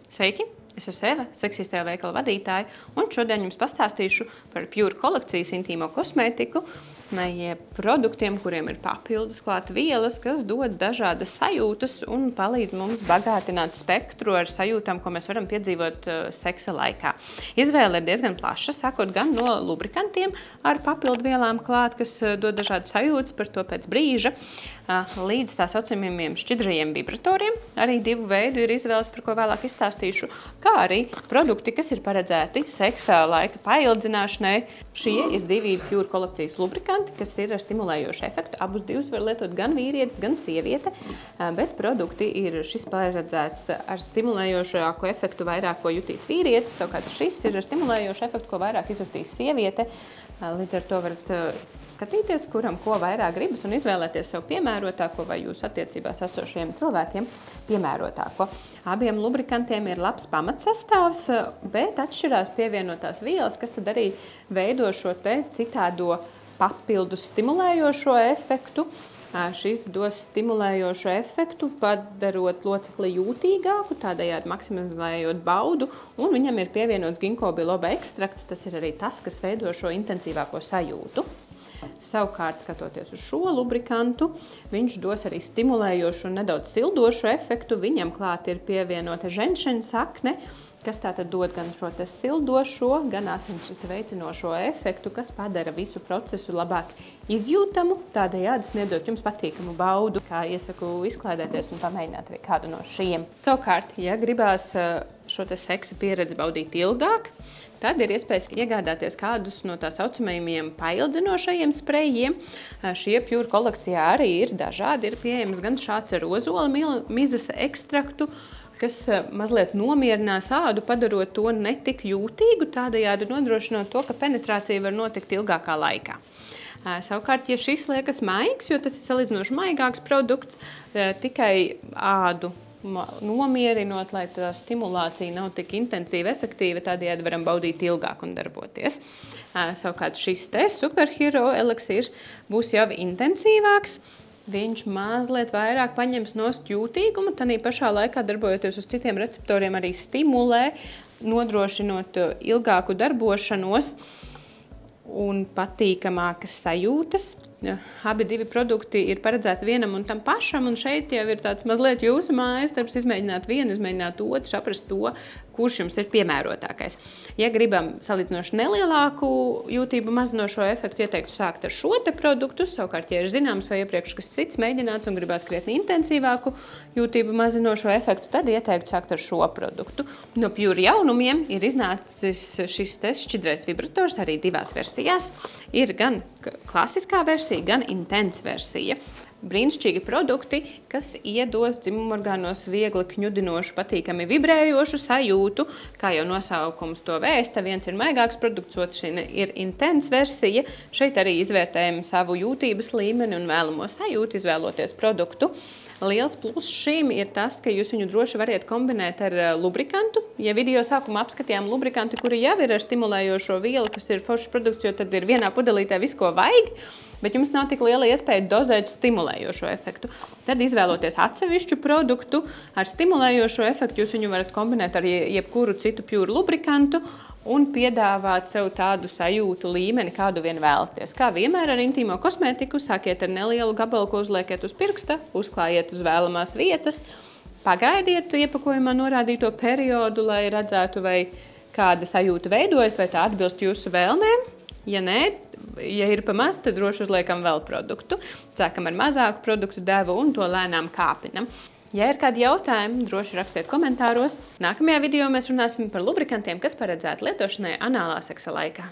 Sveiki! Es esmu Eva, seksistē veikala vadītāja, un šodien jums pastāstīšu par Pure kolekcijas intīmo kosmētiku, jeb produktiem, kuriem ir papildus klāt vielas, kas dod dažādas sajūtas un palīdz mums bagātināt spektru ar sajūtām, ko mēs varam piedzīvot seksa laikā. Izvēle ir diezgan plaša, sākot gan no lubrikantiem ar papildu vielām klāt, kas dod dažādas sajūtas, par to pēc brīža, līdz tā saucamajiem šķidrajiem vibratoriem. Arī divu veidu ir izvēles, par ko vēlāk izstāstīšu, kā arī produkti, kas ir paredzēti seksa laika paildzināšanai. Šie ir divi Pure kolekcijas lubrikanti, kas ir ar stimulējošu efektu. Abus divus var lietot gan vīrietis, gan sieviete, bet produkti ir šis paredzēts ar stimulējošāko efektu vairāk, ko jutīs vīrietis, savukārt šis ir ar stimulējošu efektu, ko vairāk izjutīs sieviete. Līdz ar to varat skatīties, kuram ko vairāk gribas un izvēlēties sev piemērotāko vai jūsu attiecībās esošajiem cilvēkiem piemērotāko. Abiem lubrikantiem ir labs pamatsastāvs, bet atšķirās pievienotās vielas, kas tad arī veido šo te citādo papildus stimulējošo efektu. Šis dos stimulējošu efektu, padarot locekli jūtīgāku, tādējādi maksimizējot baudu, un viņam ir pievienots ginko biloba ekstrakts, tas ir arī tas, kas veido šo intensīvāko sajūtu. Savukārt, skatoties uz šo lubrikantu, viņš dos arī stimulējošu un nedaudz sildošu efektu. Viņam klāt ir pievienota ženšeņa sakne, kas tātad dod gan šo te sildošo, gan asinsrita veicinošo efektu, kas padara visu procesu labāk izjūtamu, tādējādi sniedzot jums patīkamu baudu, kā iesaku izklaidēties un pamēģināt arī kādu no šiem. Savukārt, ja gribās šo te seksa pieredzi baudīt ilgāk, tad ir iespējas iegādāties kādus no tā saucamajiem paildzinošajiem sprejiem. Šie Pure kolekcijā arī ir dažādi, ir pieejams gan šāds ar ozola mizas ekstraktu, kas mazliet nomierinās ādu, padarot to netik jūtīgu, tādējādi nodrošinot to, ka penetrācija var notikt ilgākā laikā. Savukārt, ja šis liekas maigs, jo tas ir salīdzinoši maigāks produkts, tikai ādu nomierinot, lai tā stimulācija nav tik intensīva, efektīva, tādējādi varam baudīt ilgāk un darboties. Savukārt šis te Superhero eliksīrs būs jau intensīvāks. Viņš mazliet vairāk paņems nost jūtīgumu, tanī pašā laikā darbojoties uz citiem receptoriem arī stimulē, nodrošinot ilgāku darbošanos un patīkamākas sajūtas. Abi divi produkti ir paredzēti vienam un tam pašam, un šeit jau ir tāds mazliet jūsu mājas darbs izmēģināt vienu, izmēģināt otru, saprast to, kurš jums ir piemērotākais. Ja gribam salīdzinoši nelielāku jūtību mazinošo efektu, ieteiktu sākt ar šo te produktu. Savukārt, ja ir zināms vai iepriekš kas cits mēģināts un gribās krietni intensīvāku jūtību mazinošo efektu, tad ieteiktu sākt ar šo produktu. No Pure jaunumiem ir iznācis šis te šķidrais vibrators arī divās versijās. Ir gan klasiskā versija, gan intense versija. Brīnišķīgi produkti, kas iedos dzimumorgānos viegli kņudinošu, patīkami vibrējošu sajūtu, kā jau nosaukums to vēsta. Viens ir maigāks produkts, otrs ir intense versija. Šeit arī izvērtējam savu jūtības līmeni un vēlamo sajūtu, izvēloties produktu. Liels pluss šim ir tas, ka jūs viņu droši variet kombinēt ar lubrikantu. Ja video sākumā apskatījām lubrikantu, kuri jau ir ar stimulējošo vielu, kas ir foršs produkts, jo tad ir vienā pudelītē viss, ko vajag, bet jums nav tik liela iespēja dozēt stimulējošo efektu. Tad izvēloties atsevišķu produktu ar stimulējošo efektu, jūs viņu varat kombinēt ar jebkuru citu Pure lubrikantu un piedāvāt sev tādu sajūtu līmeni, kādu vien vēlaties. Kā vienmēr ar intīmo kosmētiku, sākiet ar nelielu gabalu, ko uzliekiet uz pirksta, uzklājiet uz vēlamās vietas, pagaidiet iepakojumā norādīto periodu, lai redzētu, vai kāda sajūta veidojas, vai tā atbilst jūsu vēlmēm. Ja nē, ja ir pa maz, tad droši uzliekam vēl produktu. Sākam ar mazāku produktu devu un to lēnām kāpinam. Ja ir kādi jautājumi, droši rakstiet komentāros. Nākamajā video mēs runāsim par lubrikantiem, kas paredzēti lietošanai anālā seksa laikā.